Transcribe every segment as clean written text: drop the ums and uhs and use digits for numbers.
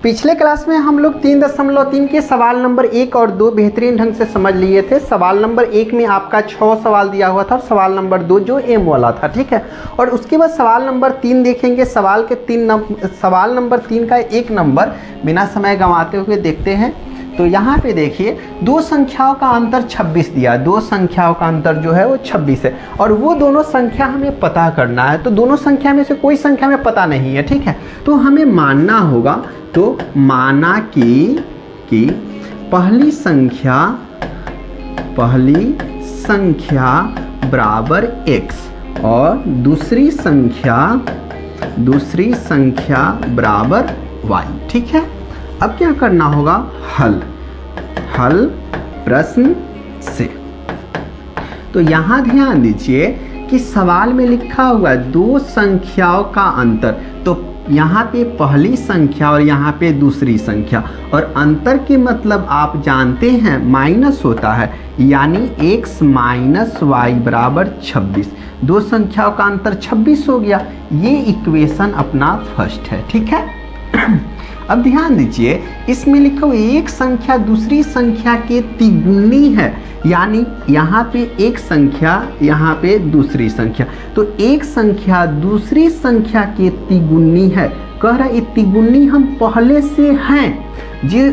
पिछले क्लास में हम लोग 3.3 के सवाल नंबर 1 और 2 बेहतरीन ढंग से समझ लिए थे। सवाल नंबर 1 में आपका 6 सवाल दिया हुआ था और सवाल नंबर 2 जो एम वाला था, ठीक है। और उसके बाद सवाल नंबर 3 देखेंगे। सवाल नंबर 3 का एक नंबर बिना समय गंवाते हुए देखते हैं। तो यहाँ पे देखिए, दो संख्याओं का अंतर 26 दिया, दो संख्याओं का अंतर जो है वो 26 है और वो दोनों संख्या हमें पता करना है। तो दोनों संख्या में से कोई संख्या हमें पता नहीं है, ठीक है। तो हमें मानना होगा, तो माना कि पहली संख्या बराबर x और दूसरी संख्या बराबर y, ठीक है। अब क्या करना होगा, हल प्रश्न से। तो यहाँ ध्यान दीजिए कि सवाल में लिखा हुआ है दो संख्याओं का अंतर। तो यहाँ पे पहली संख्या और यहाँ पे दूसरी संख्या, और अंतर के मतलब आप जानते हैं माइनस होता है, यानी x माइनस वाई बराबर 26। दो संख्याओं का अंतर 26 हो गया। ये इक्वेशन अपना फर्स्ट है, ठीक है। अब ध्यान दीजिए, इसमें लिखा हुआ एक संख्या दूसरी संख्या के तिगुनी है, यानी यहाँ पे एक संख्या यहाँ पे दूसरी संख्या। तो एक संख्या दूसरी संख्या के तिगुनी है। कह रहा है तिगुनी हम पहले से हैं।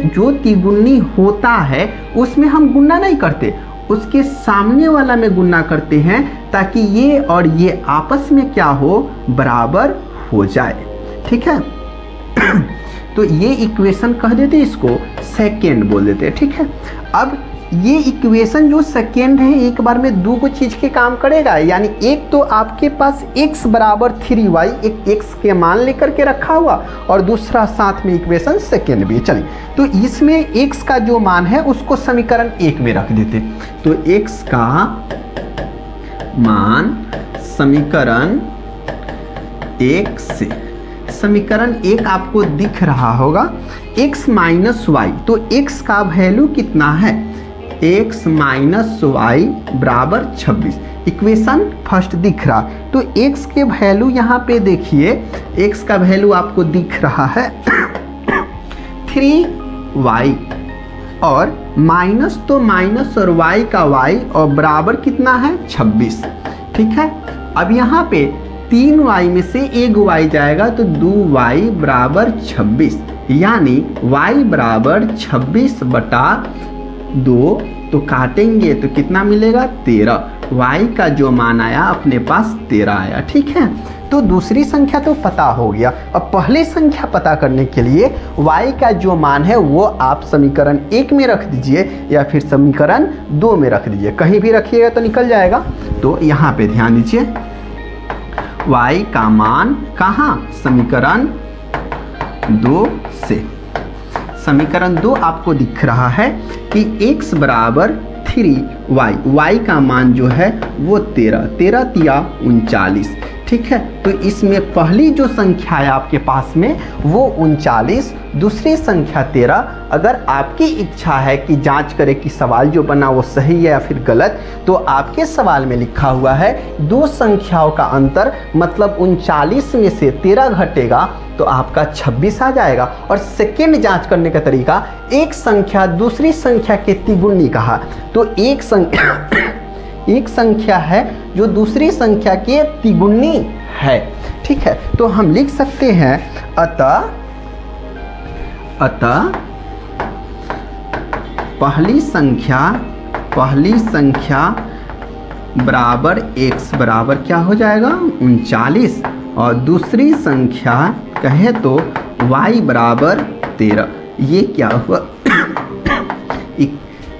जो तिगुनी होता है उसमें हम गुणा नहीं करते, उसके सामने वाला में गुणा करते हैं, ताकि ये और ये आपस में क्या हो, बराबर हो जाए, ठीक है। तो ये इक्वेशन कह देते, इसको सेकेंड बोल देते, ठीक है। अब ये इक्वेशन जो सेकेंड है एक बार में दो को चीज के काम करेगा, यानी एक तो आपके पास x बराबर 3y, एक x के मान लेकर के रखा हुआ, और दूसरा साथ में इक्वेशन सेकेंड भी है। चलिए, तो इसमें x का जो मान है उसको समीकरण 1 में रख देते। तो x का मान समीकरण 1 से, समीकरण 1 आपको दिख रहा होगा, x माइनस वाई। तो x का वैल्यू कितना है, x माइनस वाई बराबर 26। इक्वेशन फर्स्ट दिख रहा। तो x के वैल्यू यहाँ पे देखिए, x का वैल्यू आपको दिख रहा है 3y, और माइनस तो माइनस और y का y, और बराबर कितना है 26, ठीक है। अब यहाँ पे 3y में से एक y जाएगा, तो 2y बराबर 26, यानी y बराबर 26/2। तो काटेंगे तो कितना मिलेगा, 13। y का जो मान आया अपने पास 13 आया, ठीक है। तो दूसरी संख्या तो पता हो गया। अब पहली संख्या पता करने के लिए y का जो मान है वो आप समीकरण 1 में रख दीजिए या फिर समीकरण 2 में रख दीजिए, कहीं भी रखिएगा तो निकल जाएगा। तो यहाँ पे ध्यान दीजिए, y का मान कहाँ, समीकरण 2 से। समीकरण 2 आपको दिख रहा है कि x बराबर 3y, y का मान जो है वो 13 तिया 39, ठीक है। तो इसमें पहली जो संख्या है आपके पास में वो 39, दूसरी संख्या 13। अगर आपकी इच्छा है कि जांच करें कि सवाल जो बना वो सही है या फिर गलत, तो आपके सवाल में लिखा हुआ है दो संख्याओं का अंतर, मतलब 39 में से 13 घटेगा तो आपका 26 आ जाएगा। और सेकेंड जांच करने का तरीका, एक संख्या दूसरी संख्या के तिगुनी कहा, तो एक संख्या है जो दूसरी संख्या के तिगुनी है, ठीक है। तो हम लिख सकते हैं अतः पहली संख्या बराबर x बराबर क्या हो जाएगा, 39, और दूसरी संख्या कहे तो y बराबर 13। ये क्या हुआ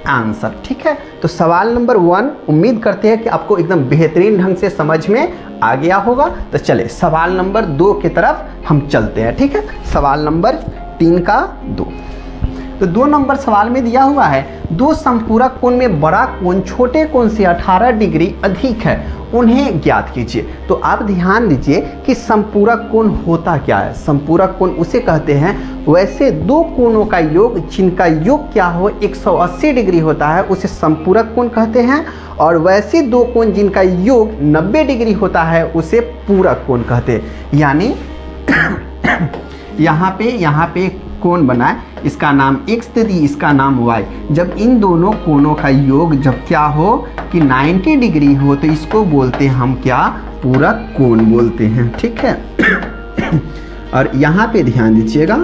आंसर, ठीक है। तो सवाल नंबर 1 उम्मीद करते हैं कि आपको एकदम बेहतरीन ढंग से समझ में आ गया होगा। तो चले सवाल नंबर 2 की तरफ हम चलते हैं, ठीक है। सवाल नंबर 3 का 2। तो 2 नंबर सवाल में दिया हुआ है, दो संपूरक कोण में बड़ा कोण छोटे कोण से 18 डिग्री अधिक है, उन्हें ज्ञात कीजिए। तो आप ध्यान दीजिए कि संपूरक कोण होता क्या है। संपूरक कोण उसे कहते हैं वैसे दो कोणों का योग जिनका योग क्या हो 180 डिग्री होता है, उसे संपूरक कोण कहते हैं। और वैसे दो कोण जिनका योग 90 डिग्री होता है उसे पूरक कोण कहते हैं। यानी यहाँ पे कोण बना है, इसका नाम x दे दी, इसका नाम y। जब इन दोनों कोणों का योग जब क्या हो कि 90 डिग्री हो तो इसको बोलते हैं हम क्या, पूरक कोण बोलते हैं, ठीक है। और यहाँ पे ध्यान दीजिएगा,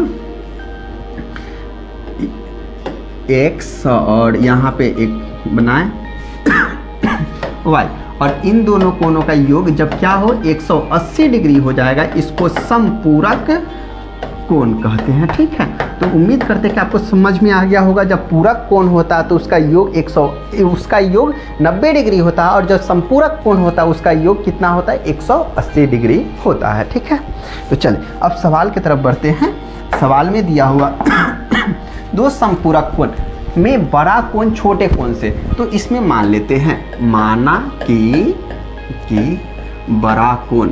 x और यहाँ पे एक बनाए y, और इन दोनों कोणों का योग जब क्या हो 180 डिग्री हो जाएगा, इसको समपूरक कोण कहते हैं, ठीक है। तो उम्मीद करते हैं कि आपको समझ में आ गया होगा। जब पूरक कोण होता है तो उसका योग 90 डिग्री होता है, और जब संपूरक कोण होता है उसका योग कितना होता है, 180 डिग्री होता है, ठीक है। तो चलिए अब सवाल की तरफ बढ़ते हैं। सवाल में दिया हुआ दो संपूरक कोण में बड़ा कोण छोटे कोण से, तो इसमें मान लेते हैं, माना कि बड़ा कोण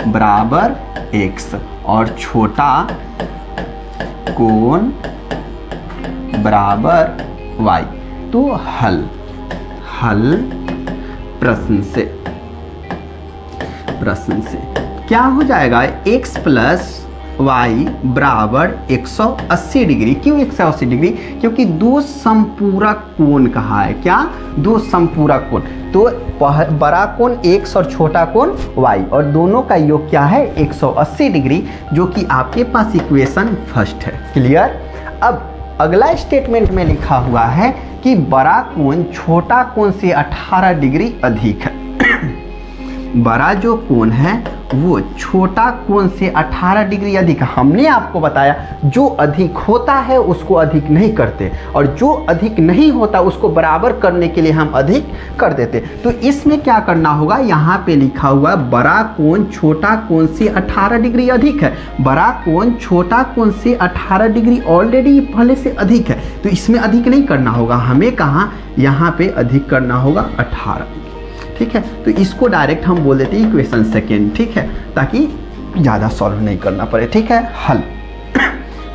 बराबर x और छोटा कोण बराबर y। तो हल प्रश्न से क्या हो जाएगा, x प्लस y बराबर 180 डिग्री। क्यों 180 डिग्री, क्योंकि दो संपूरक कोण कहा है, क्या, दो संपूरक कोण। तो बड़ा कोण x और छोटा कोण y, और दोनों का योग क्या है 180 डिग्री, जो कि आपके पास इक्वेशन फर्स्ट है। क्लियर। अब अगला स्टेटमेंट में लिखा हुआ है कि बड़ा कोण छोटा कोण से 18 डिग्री अधिक है। बड़ा जो कोण है वो छोटा कोण से 18 डिग्री अधिक। हमने आपको बताया जो अधिक होता है उसको अधिक नहीं करते, और जो अधिक नहीं होता उसको बराबर करने के लिए हम अधिक कर देते। तो इसमें क्या करना होगा, यहाँ पे लिखा हुआ बड़ा कोण छोटा कोण से 18 डिग्री अधिक है। बड़ा कोण छोटा कोण से 18 डिग्री ऑलरेडी पहले से अधिक है, तो इसमें अधिक नहीं करना होगा, हमें कहाँ यहाँ पे अधिक करना होगा 18, ठीक है। तो इसको डायरेक्ट हम बोल देते हैं इक्वेशन सेकेंड, ठीक है, ताकि ज़्यादा सॉल्व नहीं करना पड़े, ठीक है।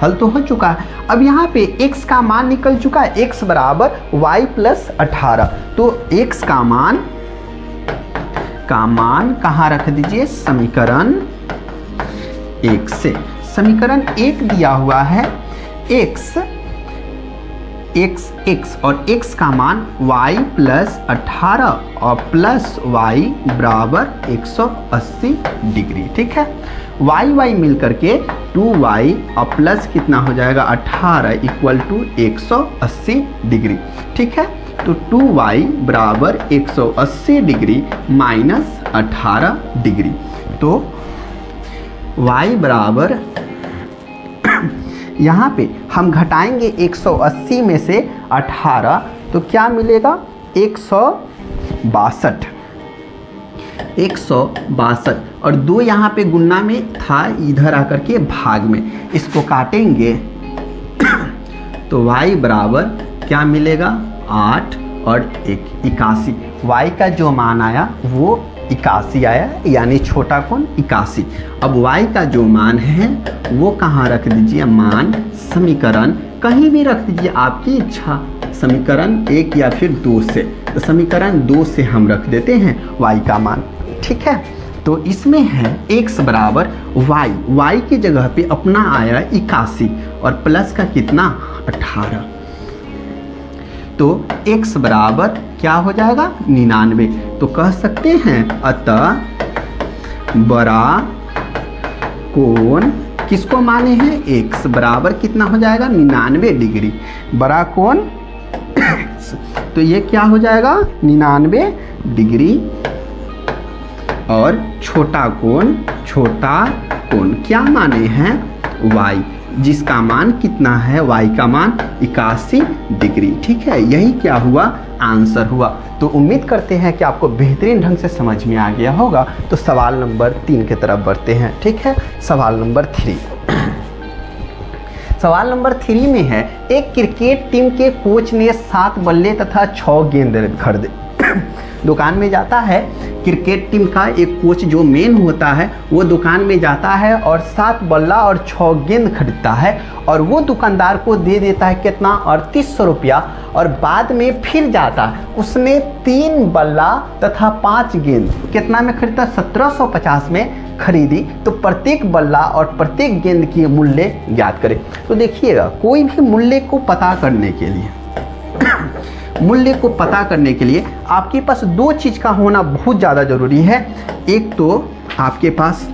हल तो हो चुका है। अब यहाँ पे x का मान निकल चुका है, x बराबर y प्लस 18। तो x का मान कहाँ रख दीजिए, समीकरण 1 से। समीकरण 1 दिया हुआ है x और x का मान y प्लस 18 और प्लस y बराबर 180 डिग्री, ठीक है। y मिल करके 2y और प्लस कितना हो जाएगा 18 इक्वल टू 180 डिग्री, ठीक है। तो 2y बराबर 180 डिग्री माइनस 18 डिग्री। तो y बराबर यहाँ पे हम घटाएंगे 180 में से 18, तो क्या मिलेगा 162। और 2 यहाँ पे गुणा में था, इधर आकर के भाग में, इसको काटेंगे तो y बराबर क्या मिलेगा 8 और 1 81। y का जो मान आया वो 81 आया, यानी छोटा कोण 81। अब y का जो मान है वो कहाँ रख दीजिए, मान समीकरण कहीं भी रख दीजिए, आपकी इच्छा, समीकरण 1 या फिर 2 से। तो समीकरण 2 से हम रख देते हैं y का मान, ठीक है। तो इसमें है x बराबर y की जगह पे अपना आया 81 और प्लस का कितना 18। तो x बराबर क्या हो जाएगा 99। तो कह सकते हैं अतः बड़ा कोण किसको माने हैं, x बराबर कितना हो जाएगा 99 डिग्री। बड़ा कोण तो ये क्या हो जाएगा 99 डिग्री, और छोटा कोण क्या माने हैं y, जिसका मान कितना है, y का मान 81 डिग्री, ठीक है। यही क्या हुआ, आंसर हुआ। तो उम्मीद करते हैं कि आपको बेहतरीन ढंग से समझ में आ गया होगा। तो सवाल नंबर 3 की तरफ बढ़ते हैं, ठीक है। सवाल नंबर 3। सवाल नंबर 3 में है, एक क्रिकेट टीम के कोच ने 7 बल्ले तथा 6 गेंद खरीदे। दुकान में जाता है, क्रिकेट टीम का एक कोच जो मेन होता है वो दुकान में जाता है और 7 बल्ला और 6 गेंद खरीदता है और वो दुकानदार को दे देता है कितना, 3800 रुपया। और बाद में फिर जाता है, उसने 3 बल्ला तथा 5 गेंद कितना में खरीदा, 1750 में खरीदी। तो प्रत्येक बल्ला और प्रत्येक गेंद की मूल्य ज्ञात करें। तो देखिएगा, कोई भी मूल्य को पता करने के लिए मूल्य को पता करने के लिए आपके पास 2 चीज़ का होना बहुत ज़्यादा ज़रूरी है। एक तो आपके पास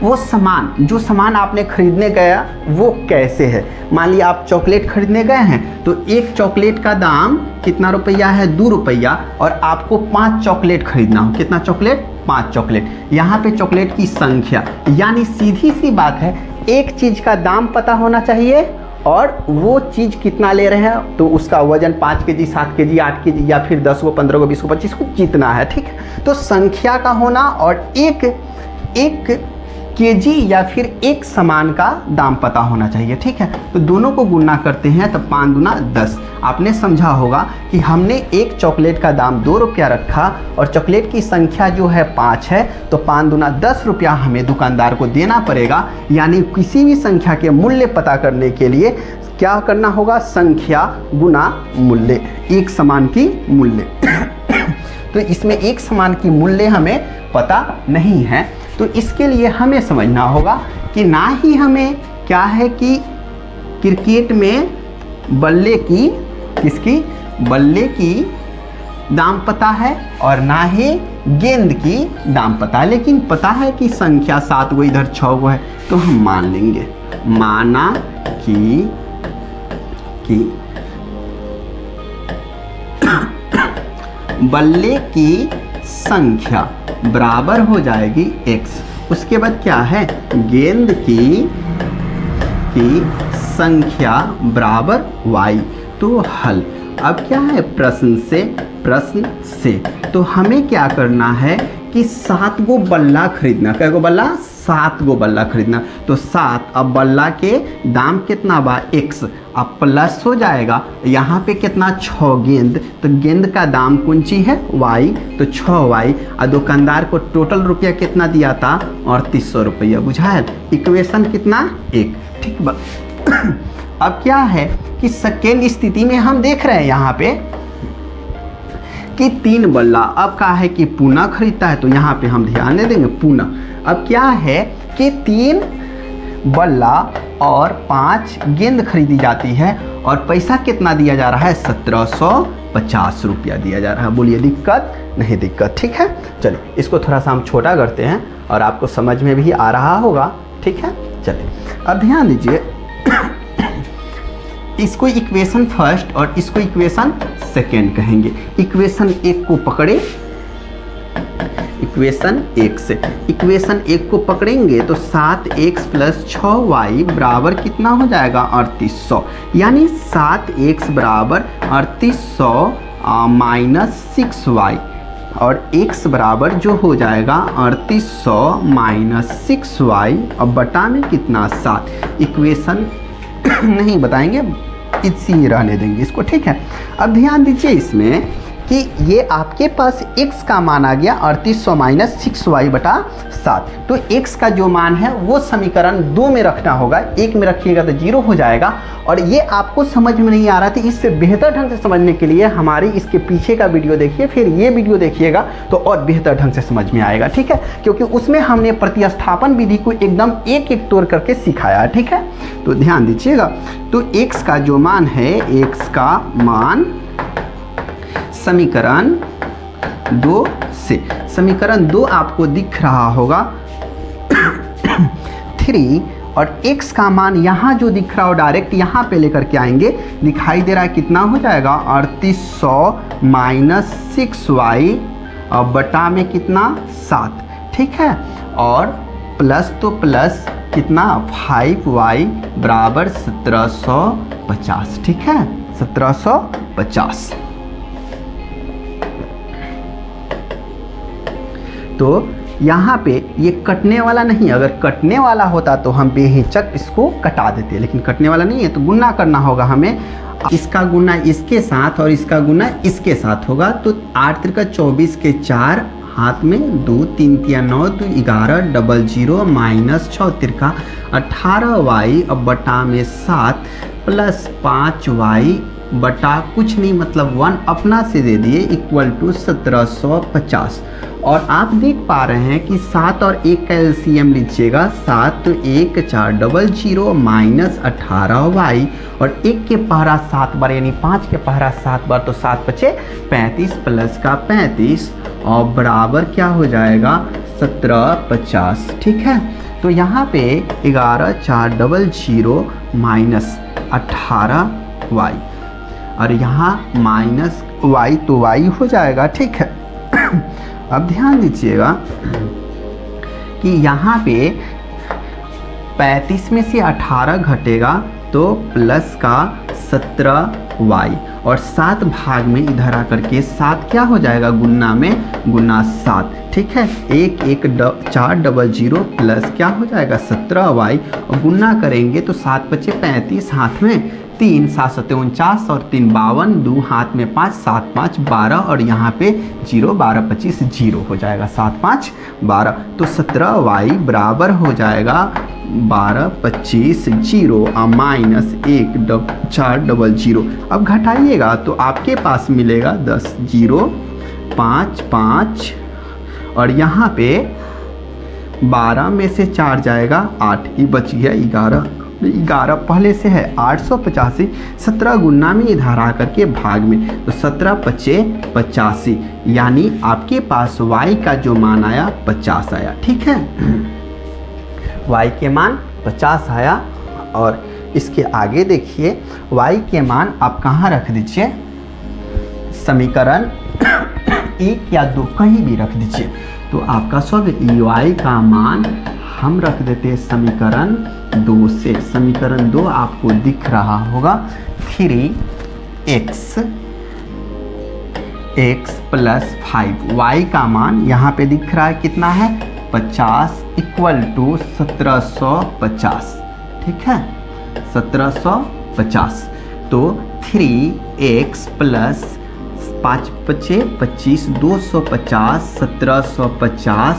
वो सामान, जो सामान आपने खरीदने गया वो कैसे है। मान लिया आप चॉकलेट खरीदने गए हैं तो एक चॉकलेट का दाम कितना रुपया है, 2 रुपया, और आपको 5 चॉकलेट खरीदना हो। कितना चॉकलेट, 5 चॉकलेट। यहाँ पे चॉकलेट की संख्या, यानी सीधी सी बात है, एक चीज़ का दाम पता होना चाहिए और वो चीज़ कितना ले रहे हैं, तो उसका वजन 5 केजी, 7 केजी, 8 केजी या फिर 10 को, 15 को, 20 को, 25 को जितना है, ठीक है। तो संख्या का होना और एक केजी या फिर एक सामान का दाम पता होना चाहिए, ठीक है। तो दोनों को गुणा करते हैं तो 5 दूना 10। आपने समझा होगा कि हमने एक चॉकलेट का दाम 2 रुपया रखा और चॉकलेट की संख्या जो है 5 है, तो 5 दूना 10 रुपया हमें दुकानदार को देना पड़ेगा। यानी किसी भी संख्या के मूल्य पता करने के लिए क्या करना होगा, संख्या गुना मूल्य, एक सामान की मूल्य। तो इसमें एक सामान की मूल्य हमें पता नहीं है, तो इसके लिए हमें समझना होगा कि ना ही हमें क्या है कि क्रिकेट में बल्ले की, किसकी, बल्ले की दाम पता है और ना ही गेंद की दाम पता है, लेकिन पता है कि संख्या 7 गो इधर 6 गो है, तो हम मान लेंगे, माना कि बल्ले की संख्या बराबर हो जाएगी x। उसके बाद क्या है, गेंद की संख्या बराबर y। तो हल। अब क्या है, प्रश्न से तो हमें क्या करना है कि 7 गो बल्ला खरीदना। कै गो बल्ला, 7 गो बल्ला खरीदना। तो 7, अब बल्ला के दाम कितना बा, x, अब प्लस हो जाएगा यहाँ पे कितना, 6 गेंद, तो गेंद का दाम कौन सी है, y, तो 6y। और दुकानदार को टोटल रुपया कितना दिया था, 3800 रुपया। बुझाएल, इक्वेशन कितना, 1, ठीक बा। अब क्या है कि सेकेंड स्थिति में हम देख रहे हैं यहाँ पे कि 3 बल्ला, अब क्या है कि पूना खरीदता है, तो यहाँ पे हम ध्यान दे देंगे पूना। अब क्या है कि 3 बल्ला और 5 गेंद खरीदी जाती है और पैसा कितना दिया जा रहा है, 1750 रुपया दिया जा रहा है। बोलिए दिक्कत, नहीं दिक्कत, ठीक है। चलिए इसको थोड़ा सा हम छोटा करते हैं और आपको समझ में भी आ रहा होगा, ठीक है। चलिए अब ध्यान दीजिए, इसको इक्वेशन फर्स्ट और इसको इक्वेशन सेकेंड कहेंगे। इक्वेशन 1 को पकड़े, इक्वेशन 1 से इक्वेशन 1 को पकड़ेंगे तो 7x + 6y बराबर कितना हो जाएगा, 3800। यानी 7x बराबर 3800 - 6y और x बराबर जो हो जाएगा 3800 - 6y, अब बटा में कितना, 7। इक्वेशन नहीं बताएंगे, इसी रहने देंगे इसको, ठीक है। अब ध्यान दीजिए इसमें कि ये आपके पास x का मान आ गया 3800 - 6y बटा 7। तो x का जो मान है वो समीकरण 2 में रखना होगा, 1 में रखिएगा तो 0 हो जाएगा। और ये आपको समझ में नहीं आ रहा था, इससे बेहतर ढंग से समझने के लिए हमारी इसके पीछे का वीडियो देखिए, फिर ये वीडियो देखिएगा तो और बेहतर ढंग से समझ में आएगा, ठीक है। क्योंकि उसमें हमने प्रतिस्थापन विधि को एकदम एक तोड़ करके सिखाया, ठीक है। तो ध्यान दीजिएगा, तो x का जो मान है, x का मान समीकरण 2 से, समीकरण 2 आपको दिख रहा होगा 3, और x का मान यहाँ जो दिख रहा हो डायरेक्ट यहाँ पे लेकर के आएंगे, दिखाई दे रहा है कितना हो जाएगा, 3800 - 6y और बटा में कितना, 7, ठीक है। और प्लस तो प्लस कितना, 5y बराबर 1750, ठीक है, 1750। तो यहाँ पे ये कटने वाला नहीं, अगर कटने वाला होता तो हम बेहिचक इसको कटा देते, लेकिन कटने वाला नहीं है तो गुना करना होगा हमें। इसका गुना इसके साथ और इसका गुना इसके साथ होगा, तो 8 त्रिका 24 के 4 हाथ में 2 3 तिया 9 तो 11 डबल 0 माइनस 6 त्रिका 18y अब बटा में 7 प्लस 5y बटा कुछ नहीं मतलब 1 अपना से दे दिए इक्वल टू 1750। और आप देख पा रहे हैं कि 7 और 1 का एलसीएम लीजिएगा, 7 तो 1 4 डबल 0 माइनस 18y और 1 के पहरा 7 बार यानी 5 के पहरा 7 बार तो 7 बचे 35 प्लस का 35 और बराबर क्या हो जाएगा 1750। ठीक है, तो यहाँ पे 11 4 डबल 0 माइनस 18y और यहाँ माइनस y तो y हो जाएगा। ठीक है, अब ध्यान दीजिएगा कि यहाँ पे 35 में से 18 घटेगा तो प्लस का 17y और 7 भाग में इधर आकर के 7 क्या हो जाएगा गुना में गुना 7। ठीक है, 1 1 4 डबल 0 प्लस क्या हो जाएगा 17y और गुना करेंगे तो 7 बचे 35 हाथ में 3 7 7 49 और 3 52 2 हाथ में 5 7 5 12 और यहाँ पे 0 12 25 0 हो जाएगा 7 5 12 तो 17y बराबर हो जाएगा 12 25 0 माइनस 1 4 डबल 0। अब घटाइएगा तो आपके पास मिलेगा 10 0 5 5 और यहाँ पे 12 में से 4 जाएगा 8 ही बच गया 11 पहले से है 885 17 गुना में इधर आकर के भाग में तो 17 पचे 85 यानी आपके पास y का जो मान आया 50 आया। ठीक है, y के मान 50 आया और इसके आगे देखिए y के मान आप कहाँ रख दीजिए, समीकरण 1 या 2 कहीं भी रख दीजिए तो आपका सब y का मान हम रख देते हैं समीकरण 2 से। समीकरण 2 आपको दिख रहा होगा 3x प्लस 5 y का मान यहाँ पे दिख रहा है कितना है 50 इक्वल टू 1750। ठीक है, 1750 तो 3x प्लस 5 बचे 25 250 1750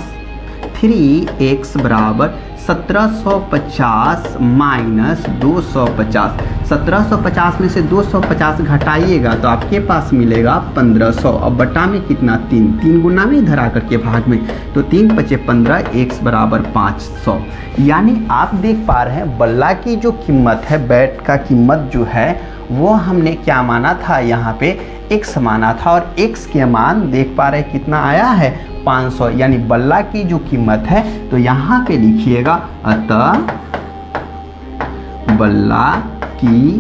3x बराबर 1750 माइनस 250। 1750 में से 250 घटाइएगा तो आपके पास मिलेगा 1500 और बटा में कितना 3 गुना में इधर आकर के भाग में तो 3 पचे 15 x बराबर 500। यानी आप देख पा रहे हैं बल्ला की जो कीमत है, बैट का कीमत जो है वो हमने क्या माना था, यहाँ पे x माना था और x के मान देख पा रहे हैं कितना आया है 500 यानी बल्ला की जो कीमत है तो यहाँ पे लिखिएगा अतः बल्ला की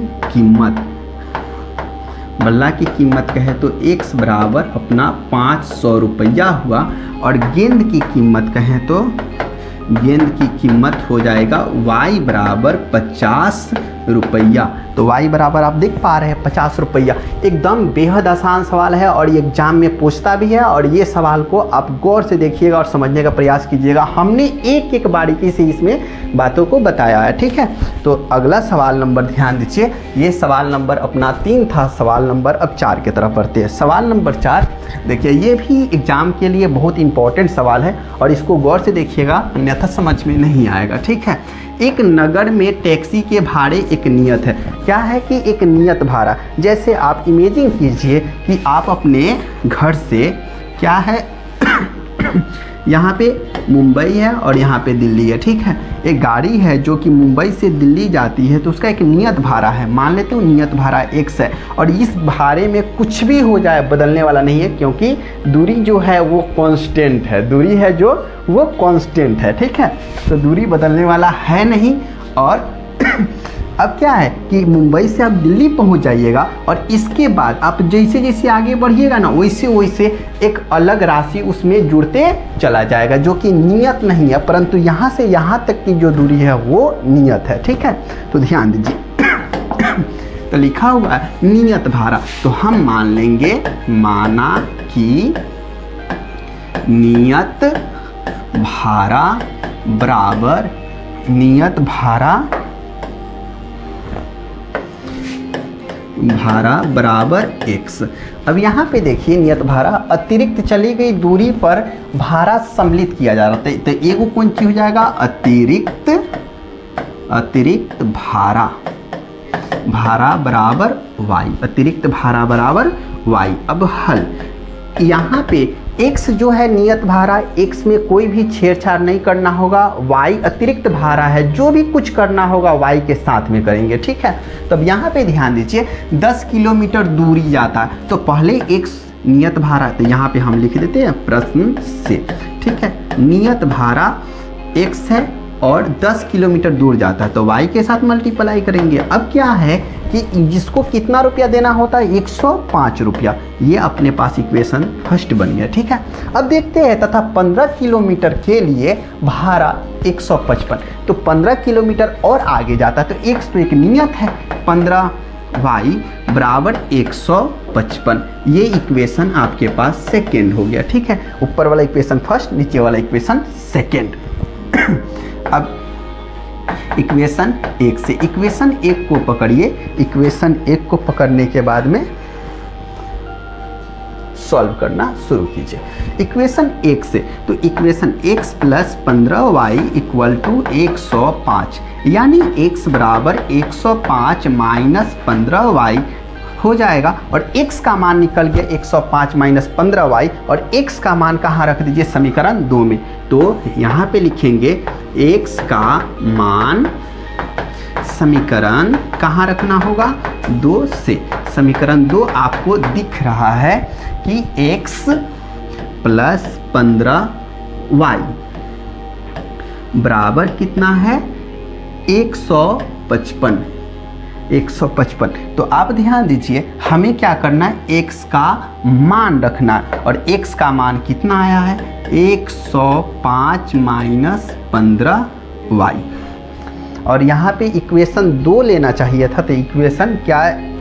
कीमत कहे तो x बराबर अपना 500 रुपया हुआ और गेंद की कीमत कहें तो गेंद की कीमत हो जाएगा y बराबर 50 रुपया। तो y बराबर आप देख पा रहे हैं 50 रुपया। एकदम बेहद आसान सवाल है और ये एग्जाम में पूछता भी है और ये सवाल को आप गौर से देखिएगा और समझने का प्रयास कीजिएगा। हमने एक एक बारीकी से इसमें बातों को बताया है। ठीक है, तो अगला सवाल नंबर ध्यान दीजिए, ये सवाल नंबर अपना 3 था, सवाल नंबर अब 4 की तरफ बढ़ते हैं। सवाल नंबर 4 देखिए, ये भी एग्जाम के लिए बहुत इंपॉर्टेंट सवाल है और इसको गौर से देखिएगा अन्यथा समझ में नहीं आएगा। ठीक है, एक नगर में टैक्सी के भाड़े एक नियत है। क्या है कि एक नियत भाड़ा, जैसे आप इमेजिन कीजिए कि आप अपने घर से क्या है यहाँ पे मुंबई है और यहाँ पे दिल्ली है। ठीक है, एक गाड़ी है जो कि मुंबई से दिल्ली जाती है तो उसका एक नियत भाड़ा है, मान लेते हो नियत भाड़ा x है और इस भाड़े में कुछ भी हो जाए बदलने वाला नहीं है क्योंकि दूरी जो है वो कांस्टेंट है, दूरी है जो वो कांस्टेंट है। ठीक है, तो दूरी बदलने वाला है नहीं। और अब क्या है कि मुंबई से आप दिल्ली पहुंच जाइएगा और इसके बाद आप जैसे जैसे आगे बढ़िएगा ना वैसे वैसे एक अलग राशि उसमें जुड़ते चला जाएगा जो कि नियत नहीं है, परंतु यहाँ से यहाँ तक की जो दूरी है वो नियत है। ठीक है, तो ध्यान दीजिए तो लिखा हुआ है नियत भाड़ा, तो हम मान लेंगे माना कि नियत भाड़ा बराबर नियत भाड़ा बराबर x। अब यहाँ पे देखिए नियत भाड़ा अतिरिक्त चली गई दूरी पर भाड़ा सम्मिलित किया जा रहा था, तो एगो कौन चीज हो जाएगा, अतिरिक्त भाड़ा बराबर y, अतिरिक्त भाड़ा बराबर y। अब हल, यहाँ पे x जो है नियत भाड़ा, x में कोई भी छेड़छाड़ नहीं करना होगा, y अतिरिक्त भाड़ा है, जो भी कुछ करना होगा y के साथ में करेंगे, ठीक है। तब यहाँ पे ध्यान दीजिए 10 किलोमीटर दूरी जाता है, तो पहले x नियत भाड़ा, तो यहाँ पे हम लिख देते हैं प्रश्न से, ठीक है। नियत भाड़ा x है और 10 किलोमीटर दूर जाता है, तो y के साथ मल्टीप्लाई करेंगे। अब क्या है कि जिसको कितना रुपया देना होता है, 105 रुपया। ये अपने पास इक्वेशन फर्स्ट बन गया, ठीक है। अब देखते हैं, तथा 15 किलोमीटर के लिए भाड़ा 155, तो 15 किलोमीटर और आगे जाता है, तो x तो एक नियत है, 15y बराबर 155। ये इक्वेशन आपके पास सेकेंड हो गया, ठीक है। ऊपर वाला इक्वेशन फर्स्ट, नीचे वाला इक्वेशन सेकेंड। अब इक्वेशन 1 से इक्वेशन 1 को पकड़िए, इक्वेशन 1 को पकड़ने के बाद में सॉल्व करना शुरू कीजिए। इक्वेशन 1 से, तो equation x plus 15y equal to 105, यानी x बराबर 105 माइनस 15y हो जाएगा, और x का मान निकल गया 105 माइनस 15y, और x का मान कहाँ रख दीजिए, समीकरण 2 में। तो यहाँ पे लिखेंगे x का मान समीकरण कहाँ रखना होगा, 2 से। समीकरण 2 आपको दिख रहा है कि x प्लस 15y बराबर कितना है, 155। तो आप ध्यान दीजिए, हमें क्या करना है, x का मान रखना है, और x का मान कितना आया है, 105 माइनस 15y। और यहाँ पे इक्वेशन 2 लेना चाहिए था, तो इक्वेशन क्या है,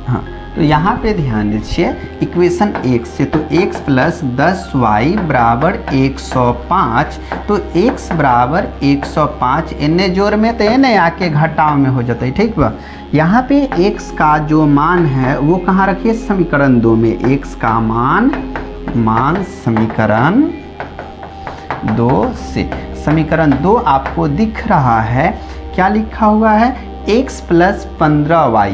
हाँ, तो यहाँ पे ध्यान दीजिए इक्वेशन 1 से, तो x प्लस 10y बराबर 105, तो x बराबर 105, एने जोड़ में तो एने आके घटाव में हो जाता है, ठीक बा। यहाँ पे x का जो मान है वो कहाँ रखिए, समीकरण 2 में। x का मान समीकरण 2 से, समीकरण 2 आपको दिख रहा है, क्या लिखा हुआ है, x प्लस 15y,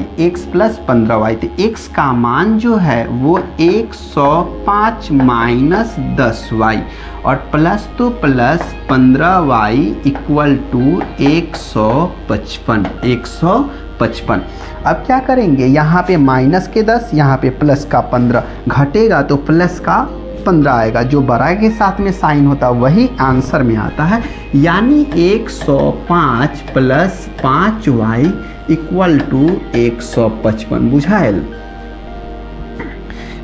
तो x का मान जो है वो 105 माइनस 10y, और प्लस तो प्लस 15y इक्वल टू 155। अब क्या करेंगे, यहाँ पे माइनस के 10, यहाँ पे प्लस का 15, घटेगा तो प्लस का 15 आएगा, जो बड़ा के साथ में साइन होता है वही आंसर में आता है, यानी 105 प्लस 5y इक्वल टू 155। बुझाएल,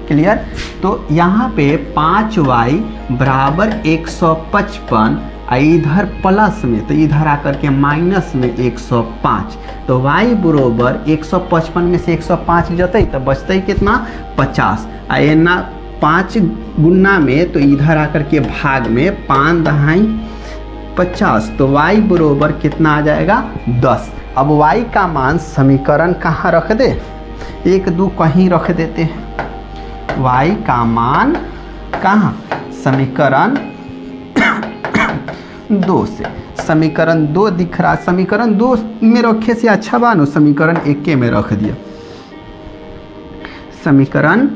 क्लियर। तो यहाँ पे 5y बराबर 155, इधर प्लस में, तो इधर आकर के माइनस में 105, तो y बराबर 155 में से 105 जते तो बचते कितना, 50। एना 5 गुना में, तो इधर आकर के भाग में 5 दहाई 50, तो y बराबर कितना आ जाएगा, 10। अब y का मान समीकरण कहाँ रख दे, 1 2 कहीं रख देते हैं, y का मान कहाँ, समीकरण 2 से। समीकरण 2 दिख रहा, समीकरण 2 में रखे से अच्छा बानो समीकरण 1 में रख दिया, समीकरण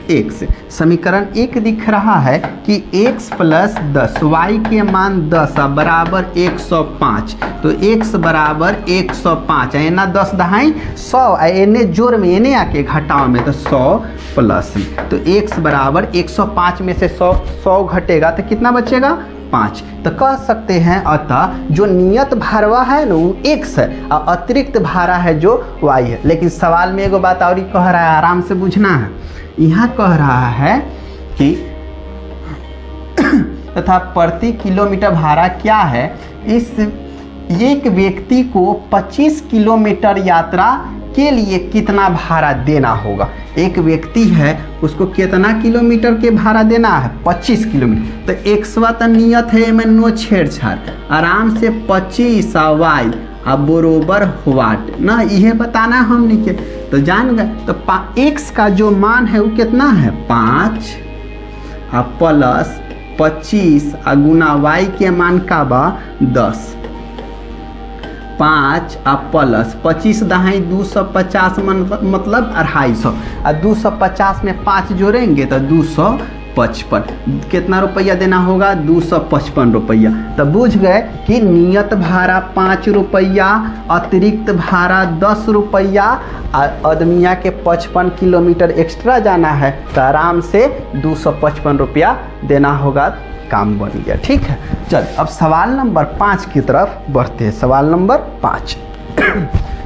1 से। समीकरण 1 दिख रहा है कि x प्लस 10, y के मान 10 बराबर 105, तो x बराबर 105, एना 10 दहाई 100, एने जोड़ में एने आके घटाव में, तो 100 प्लस में, तो x बराबर 105 में से 100 घटेगा तो कितना बचेगा, 5। तो कह सकते हैं अतः जो नियत भारवा है ना वो x है, और अतिरिक्त भाड़ा है जो y है। लेकिन सवाल में एगो बात और कह रहा है, आराम से बुझना है। यहाँ कह रहा है कि तथा प्रति किलोमीटर भाड़ा क्या है, इस एक व्यक्ति को 25 किलोमीटर यात्रा के लिए कितना भाड़ा देना होगा। एक व्यक्ति है उसको कितना किलोमीटर के भाड़ा देना है 25 किलोमीटर। तो एक्सवा तो नियत है में नो छेड़छाड़, आराम से 25 वाई अब बरोबर वाट ना, यह बताना हमने के। तो जान गए तो एक्स का जो मान है वो कितना है 5 प्लस 25 गुना वाई के मान का बा 10। 5 प्लस 25 दहाई 250 मतलब 250 और 250 में 5 जोड़ेंगे तो 255। कितना रुपया देना होगा 255 रुपया। तो बूझ गए कि नियत भाड़ा 5 रुपया, अतिरिक्त भाड़ा 10 रुपया, आदमिया के 55 किलोमीटर एक्स्ट्रा जाना है तो आराम से 255 रुपया देना होगा। काम बन गया, ठीक है। चल अब सवाल नंबर 5 की तरफ बढ़ते हैं। सवाल नंबर 5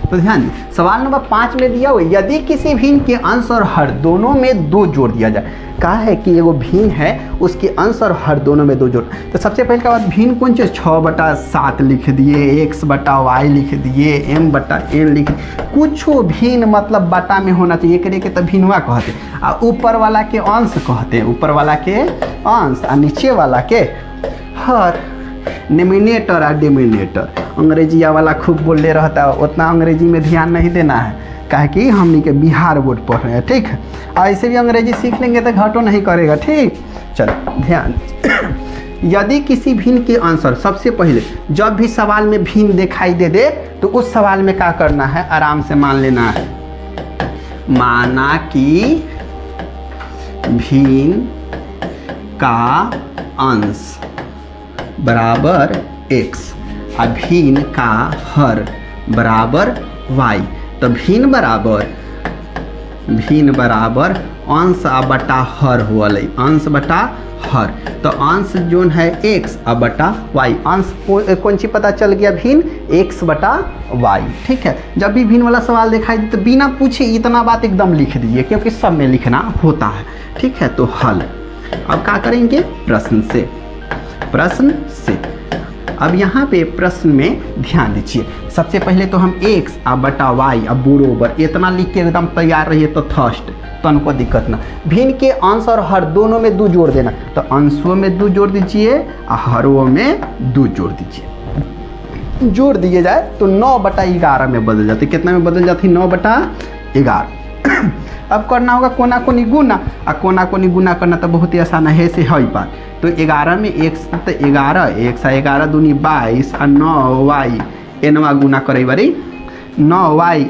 तो ध्यान दें, सवाल नंबर 5 में दिया हुआ यदि किसी भिन्न के अंश और हर दोनों में 2 जोड़ दिया जाए। कहा है कि एगो भिन्न है उसके अंश और हर दोनों में 2 जोड़। तो सबसे पहले का बात भिन्न कौन चीज 6/7 लिख दिए, x/y लिख दिए, m/n लिख दिए। कुछ भिन्न मतलब बटा में होना चाहिए, एक के तो भिन्नवा कहते आ ऊपर वाला के अंश कहते हैं, ऊपर वाला के अंश और नीचे वाला के हर। निमिनेटर और डिमिनेटर अंग्रेजिया वाला खूब बोलते रहता है, उतना अंग्रेजी में ध्यान नहीं देना है, काहे कि हमने के बिहार बोर्ड पढ़ रहे हैं, ठीक है। ऐसे भी अंग्रेजी सीख लेंगे तो घाटो नहीं करेगा, ठीक। चलो ध्यान यदि किसी भिन्न के आंसर, सबसे पहले जब भी सवाल में भिन्न दिखाई दे तो उस सवाल में क्या करना है, आराम से मान लेना है। माना कि भिन्न का अंश बराबर x और भिन्न का हर बराबर y। तो भिन्न बराबर अंश बटा हर हुआ, अंश बटा हर। तो अंश जो है x बटा y, अंश कौन सी पता चल गया भिन्न x/y, ठीक है। जब भी भिन्न वाला सवाल दिखाई दे तो बिना पूछे इतना बात एकदम लिख दीजिए, क्योंकि सब में लिखना होता है, ठीक है। तो हल अब क्या करेंगे, प्रश्न से। अब यहाँ पे प्रश्न में ध्यान दीजिए, सबसे पहले तो हम x बटा y अब बरोबर इतना लिख के एकदम तैयार रहिए तो थर्स्ट तो उनको दिक्कत ना। भिन्न के अंश और हर दोनों में 2 जोड़ देना, तो अंशों में 2 जोड़ दीजिए और हरों में 2 जोड़ दीजिए। जोड़ दिए जाए तो 9/11 में बदल जाती। कितना में बदल जाती 9/11। अब करना होगा कोना कोनी गुना, और कोना कोनी गुना करना तो बहुत ही आसान है, से है बात। तो 11 में x तो 11 x 11 दूनी 22 और 9y एनवा गुना करे बारी 9y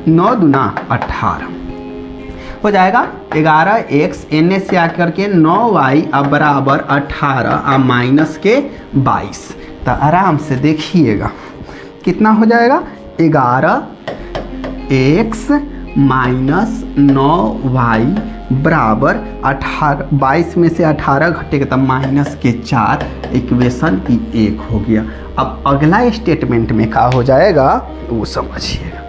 9 दूना 18 हो जाएगा। 11x एन से आकर के 9y अब बराबर 18 और माइनस के 22। तो आराम से देखिएगा कितना हो जाएगा, 11x माइनस 9y बराबर 18। 22 में से 18 घटेगा तब माइनस के 4, इक्वेशन 1 हो गया। अब अगला स्टेटमेंट में क्या हो जाएगा वो समझिएगा।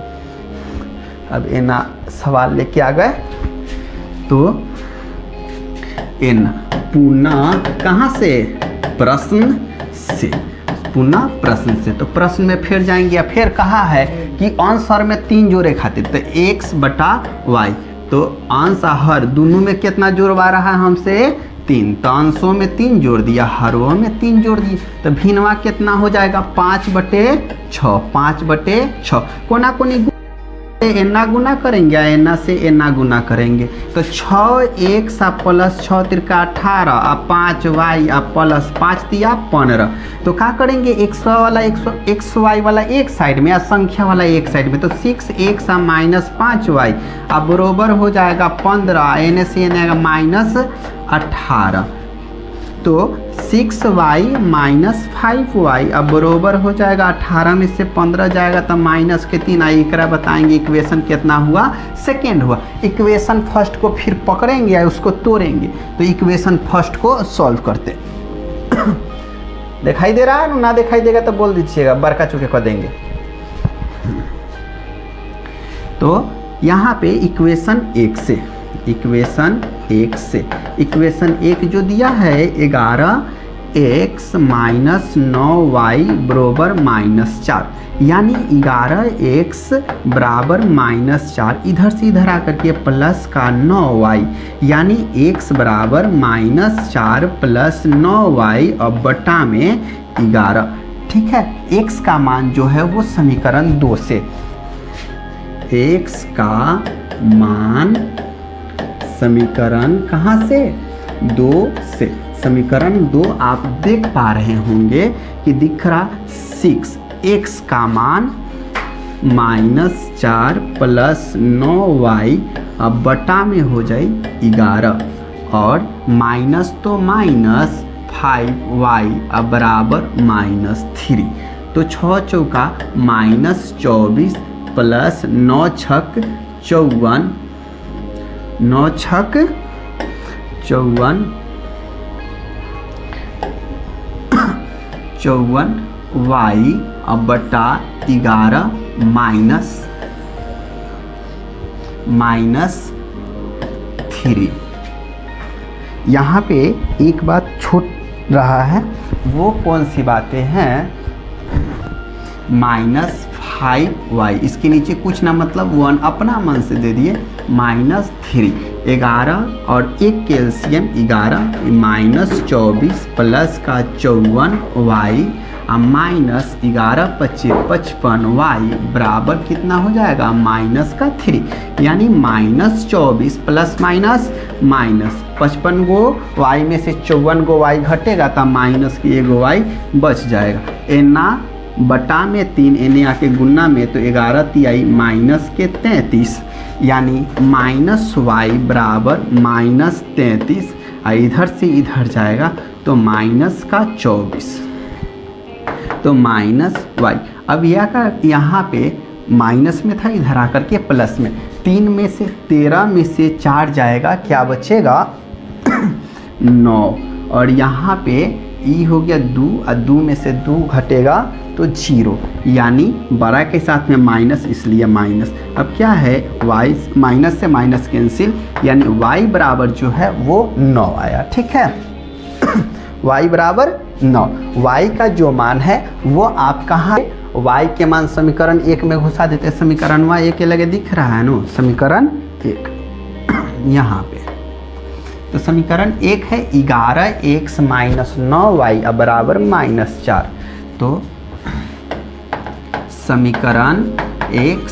अब एना सवाल लेके आ गए तो एन पुनः कहाँ से, प्रश्न से, पुनः प्रश्न से। तो प्रश्न में फिर जाएंगे, या फिर कहा है कि अंश हर में 3 जोड़े खातिर, तो x/y। तो अंश हर दोनों में कितना जोड़वा रहा है हमसे 3, तो अंशों में 3 जोड़ दिया, हरों में 3 जोड़ दिए। तो भिन्नवा कितना हो जाएगा 5/6, 5/6। कोना कोनी एना गुना करेंगे, एना से एना गुना करेंगे। तो 6x प्लस 6 तिरका 18 और 5y प्लस 5 दिया 15। तो क्या करेंगे x वाला xy वाला एक साइड में और संख्या वाला एक साइड में। तो 6x माइनस 5y अब बरोबर हो जाएगा 15, एन से एन आएगा माइनस 18। तो 6y माइनस 5y अब बरोबर हो जाएगा 18 में से 15 जाएगा तो माइनस के 3 आई। एकरा बताएंगे इक्वेशन कितना हुआ, सेकेंड हुआ। इक्वेशन फर्स्ट को फिर पकड़ेंगे या उसको तोड़ेंगे। तो इक्वेशन फर्स्ट को सॉल्व करते दिखाई दे रहा है ना, दिखाई देगा तो बोल दीजिएगा, बड़का चुके कर देंगे। तो यहाँ पे इक्वेशन 1 से इक्वेशन 1 जो दिया है 11 x माइनस 9y बराबर -4, यानी 11x बराबर -4, इधर से इधर आकर के प्लस का 9y, यानी x बराबर -4 प्लस 9y और बटा में 11। ठीक है, x का मान जो है वो समीकरण 2 से, x का मान समीकरण कहाँ से, 2 से, समीकरण 2 आप देख पा रहे होंगे कि दिख रहा 6, x का मान -4 प्लस 9y अब बटा में हो जाए 11, और माइनस तो माइनस 5y अब बराबर -3, तो 6 चौका -24 प्लस 9 छक 54, 9 छक 54, 54y अब बटा 11 -3। यहाँ पे एक बात छूट रहा है, वो कौन सी बातें हैं, -5y, इसके नीचे कुछ ना मतलब 1 अपना मन से दे दिए, -3, 11 और एक कैल्शियम 11, -24 प्लस का 54y -11 25 55y बराबर कितना हो जाएगा, -3, यानी -24 प्लस माइनस 55 गो y में से 54 गो y घटेगा तो माइनस की एगो y बच जाएगा, एना बटा में 3, एने आके गुना में तो 11 तिहाई -33, यानी -y बराबर -33, इधर से इधर जाएगा तो -24, तो -y। अब यह का यहाँ पे माइनस में था, इधर आकर के प्लस में, 3 में से 13 में से 4 जाएगा, क्या बचेगा 9, और यहाँ पे ई हो गया 2, और 2 में से 2 घटेगा तो 0, यानी बड़ा के साथ में माइनस, इसलिए माइनस। अब क्या है, y माइनस से माइनस कैंसिल, यानी y बराबर जो है वो 9 आया। ठीक है, y बराबर 9, y का जो मान है वो आप कहाँ, y के मान समीकरण 1 में घुसा देते, समीकरण y 1 के लगे दिख रहा है नो, समीकरण 1 यहाँ पे, तो समीकरण 1 है 11x माइनस 9y बराबर -4, तो समीकरण 1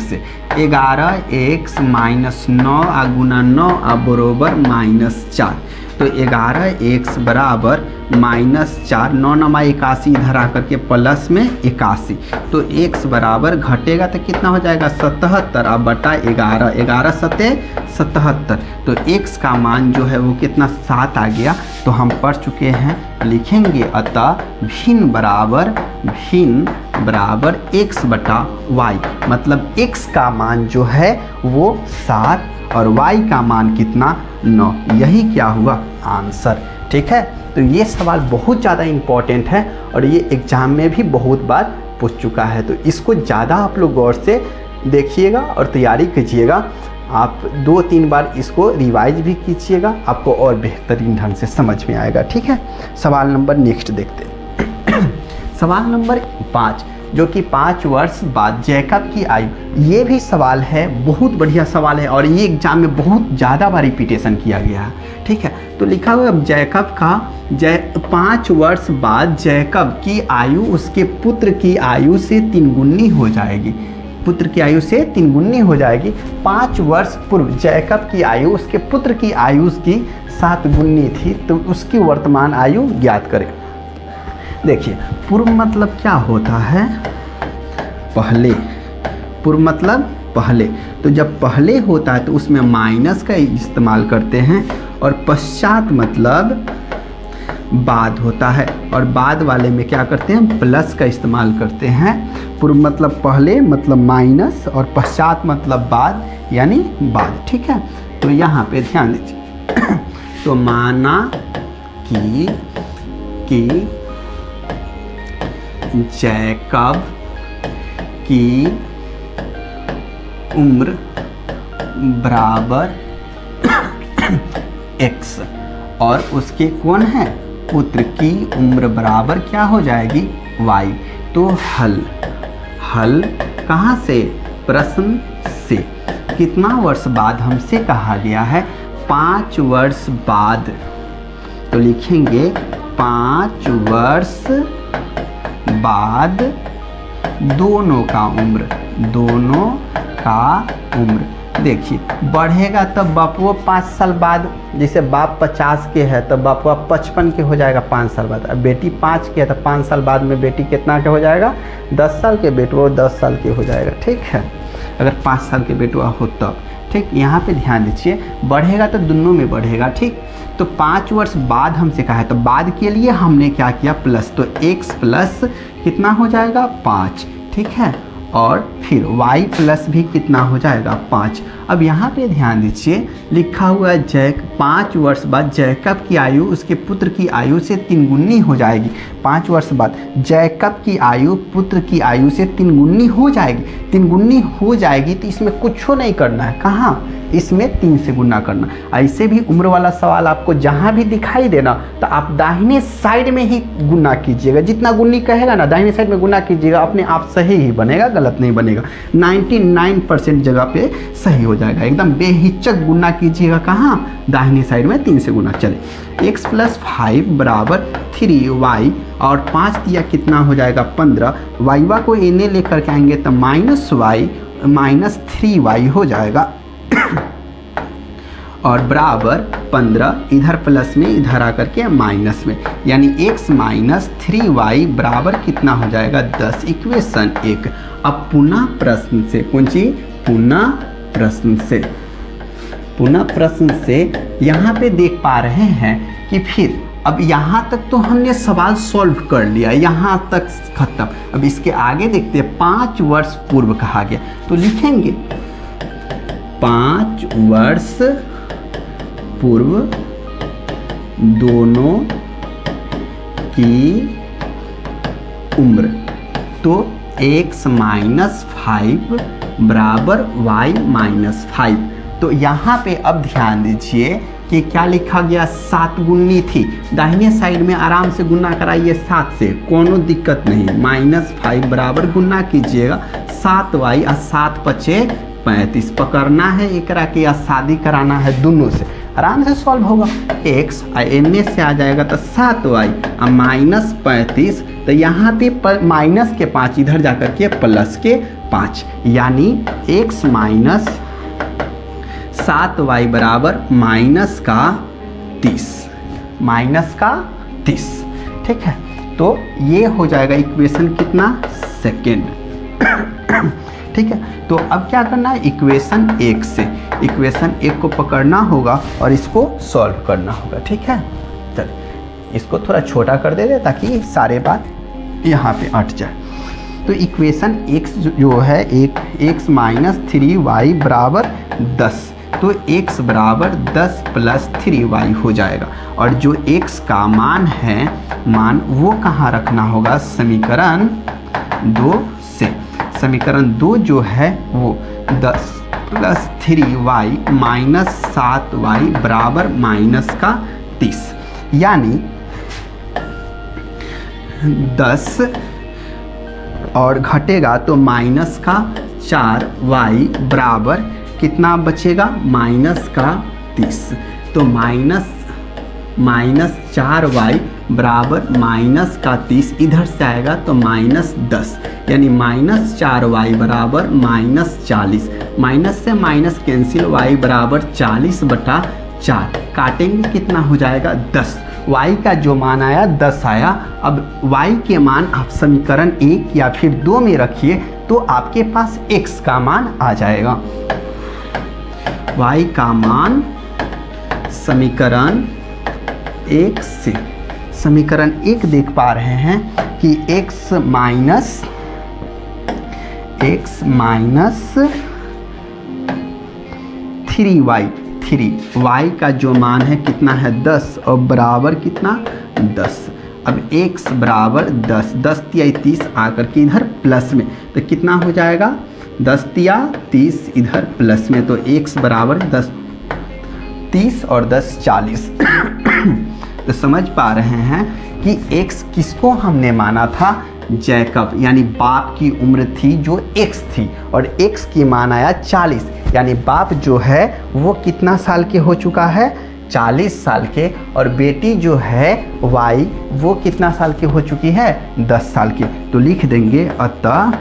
से 11x माइनस 9 गुना 9 बराबर -4, तो 11x बराबर -4, 9 9 81, इधर आकर के प्लस में 81, तो x बराबर घटेगा तो कितना हो जाएगा 77 अब बटा 11, 11 सत्ते 77, तो x का मान जो है वो कितना 7 आ गया। तो हम पढ़ चुके हैं, लिखेंगे अतः भिन्न बराबर x बटा y, मतलब x का मान जो है वो 7 और y का मान कितना 9, यही क्या हुआ आंसर। ठीक है, तो ये सवाल बहुत ज़्यादा इम्पॉर्टेंट है और ये एग्ज़ाम में भी बहुत बार पूछ चुका है, तो इसको ज़्यादा आप लोग गौर से देखिएगा और तैयारी कीजिएगा। आप 2-3 बार इसको रिवाइज भी कीजिएगा, आपको और बेहतरीन ढंग से समझ में आएगा। ठीक है, सवाल नंबर नेक्स्ट देखते हैं। सवाल नंबर 5, जो कि 5 वर्ष बाद जैकब की आयु, ये भी सवाल है, बहुत बढ़िया सवाल है और ये एग्जाम में बहुत ज़्यादा बार रिपीटेशन किया गया है। ठीक है, तो लिखा हुआ अब जैकब का 5 वर्ष बाद जैकब की आयु उसके पुत्र की आयु से 3 गुनी हो जाएगी, पुत्र की आयु से 3 गुनी हो जाएगी। 5 वर्ष पूर्व जैकब की आयु उसके पुत्र की आयु की 7 गुनी थी, तो उसकी वर्तमान आयु ज्ञात करें। देखिए, पूर्व मतलब क्या होता है, पहले, पूर्व मतलब पहले, तो जब पहले होता है तो उसमें माइनस का इस्तेमाल करते हैं, और पश्चात मतलब बाद होता है, और बाद वाले में क्या करते हैं, प्लस का इस्तेमाल करते हैं। पूर्व मतलब पहले मतलब माइनस, और पश्चात मतलब बाद यानी बाद। ठीक है, तो यहाँ पे ध्यान दीजिए। तो माना कि जैकब की उम्र बराबर x और उसके कौन है पुत्र की उम्र बराबर क्या हो जाएगी, y। तो हल कहाँ से, प्रश्न से। कितना वर्ष बाद हमसे कहा गया है, 5 वर्ष बाद। तो लिखेंगे 5 वर्ष बाद दोनों का उम्र। देखिए बढ़ेगा तब बापुआ 5 साल बाद, जैसे बाप 50 के है तब बापुआ 55 के हो जाएगा 5 साल बाद। अब बेटी 5 के है तो 5 साल बाद में बेटी कितना के हो जाएगा, 10 साल के, बेटुआ 10 साल के हो जाएगा। ठीक है, अगर 5 साल के बेटुआ हो तब। ठीक, यहाँ पे ध्यान दीजिए, बढ़ेगा तो दोनों में बढ़ेगा। ठीक, तो 5 वर्ष बाद हमसे कहा है तो बाद के लिए हमने क्या किया, प्लस। तो x प्लस कितना हो जाएगा, 5। ठीक है, और फिर y प्लस भी कितना हो जाएगा, 5। अब यहाँ पे ध्यान दीजिए, लिखा हुआ है 5 वर्ष बाद जैकब की आयु उसके पुत्र की आयु से 3 गुनी हो जाएगी। 5 वर्ष बाद जैकब की आयु पुत्र की आयु से 3 गुनी हो जाएगी। 3 गुनी हो जाएगी तो इसमें कुछ नहीं करना है, कहाँ, इसमें 3 से गुना करना। ऐसे भी उम्र वाला सवाल आपको जहाँ भी दिखाई देना तो आप दाहिने साइड में ही गुना कीजिएगा। जितना गुनी कहेगा ना दाहिने साइड में गुना कीजिएगा, अपने आप सही ही बनेगा, गलत नहीं बनेगा। 99% जगह पे सही हो जाएगा। एकदम बेहिचक गुना कीजिएगा, कहाँ, दाहिने साइड में 3 से गुना। चले x प्लस 5 बराबर 3y और 5 दिया कितना हो जाएगा, 15। वाईवा को इन्हें लेकर के आएंगे तो माइनस y माइनस 3y हो जाएगा और बराबर 15, इधर प्लस में इधर आकर के माइनस में, यानी x माइनस 3y बराबर कितना हो जाएगा, 10। इक्वेशन 1। अब पुनः प्रश्न से, कौन चीज, पुनः प्रश्न से यहाँ पे देख पा रहे हैं कि फिर अब यहाँ तक तो हमने सवाल सॉल्व कर लिया, यहाँ तक खत्म। अब इसके आगे देखते हैं, 5 वर्ष पूर्व कहा गया तो लिखेंगे 5 वर्ष पूर्व दोनों की उम्र। तो x माइनस 5 बराबर y माइनस 5। तो यहाँ पे अब ध्यान दीजिए कि क्या लिखा गया, 7 गुनी थी, दाहिने साइड में आराम से गुना कराइए 7 से, कोनो दिक्कत नहीं। माइनस 5 बराबर गुना कीजिएगा 7y और 7 पचे 35। पकड़ना है एकरा के या शादी कराना है, दोनों से आराम से सॉल्व होगा। x एन से आ जाएगा तो 7y और माइनस 35, तो यहाँ पे माइनस के 5 इधर जाकर के प्लस के 5, यानी x माइनस 7y बराबर माइनस का 30। ठीक है, तो ये हो जाएगा इक्वेशन कितना, सेकेंड। ठीक है, तो अब क्या करना है, इक्वेशन 1 से इक्वेशन 1 को पकड़ना होगा और इसको सॉल्व करना होगा। ठीक है, चलिए इसको थोड़ा छोटा कर दे ताकि सारे बात यहाँ पे अट जाए। तो इक्वेशन x जो है, x माइनस 3y बराबर 10। तो x बराबर 10 प्लस 3y हो जाएगा और जो x का मान है, वो कहाँ रखना होगा, समीकरण 2 से। समीकरण 2 जो है वो 10 प्लस 3y माइनस 7y बराबर माइनस का 30, यानी 10 और घटेगा तो माइनस का 4y बराबर कितना बचेगा, माइनस का 30। तो माइनस 4y बराबर माइनस का 30, इधर से आएगा तो माइनस 10, यानी माइनस 4y बराबर माइनस 40। माइनस से माइनस कैंसिल, y बराबर 40/4, काटेंगे कितना हो जाएगा, 10। y का जो मान आया 10 आया। अब y के मान आप समीकरण 1 या फिर 2 में रखिए तो आपके पास x का मान आ जाएगा। y का मान समीकरण 1 से, समीकरण 1 देख पा रहे हैं कि x माइनस 3y का जो मान है कितना है, 10 और बराबर कितना, 10। अब x बराबर 10 तिया 30 आकर के इधर प्लस में, तो कितना हो जाएगा, 10 तिया 30 इधर प्लस में, तो x बराबर 10 30 और 10 40। तो समझ पा रहे हैं कि x किसको हमने माना था, जैकब, यानी बाप की उम्र थी जो x थी और x की मान आया 40, यानी बाप जो है वो कितना साल के हो चुका है, 40 साल के, और बेटी जो है y वो कितना साल की हो चुकी है, 10 साल की। तो लिख देंगे अतः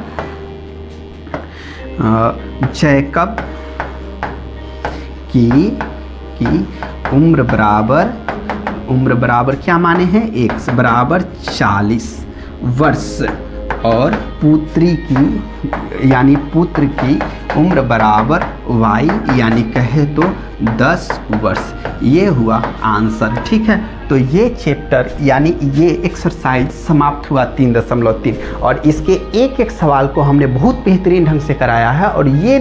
जैकब की उम्र बराबर क्या माने हैं, x बराबर 40 वर्ष, और पुत्री की उम्र बराबर y यानी कहे तो 10 वर्ष। ये हुआ आंसर। ठीक है, तो ये चैप्टर यानी ये एक्सरसाइज समाप्त हुआ 3.3, और इसके एक सवाल को हमने बहुत बेहतरीन ढंग से कराया है, और ये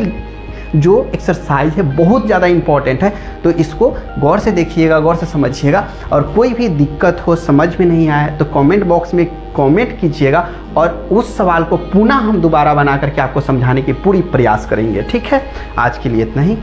जो एक्सरसाइज है बहुत ज़्यादा इम्पॉर्टेंट है, तो इसको गौर से देखिएगा, गौर से समझिएगा, और कोई भी दिक्कत हो, समझ में नहीं आया तो कमेंट बॉक्स में कमेंट कीजिएगा, और उस सवाल को पुनः हम दोबारा बना करके आपको समझाने की पूरी प्रयास करेंगे। ठीक है, आज के लिए इतना ही।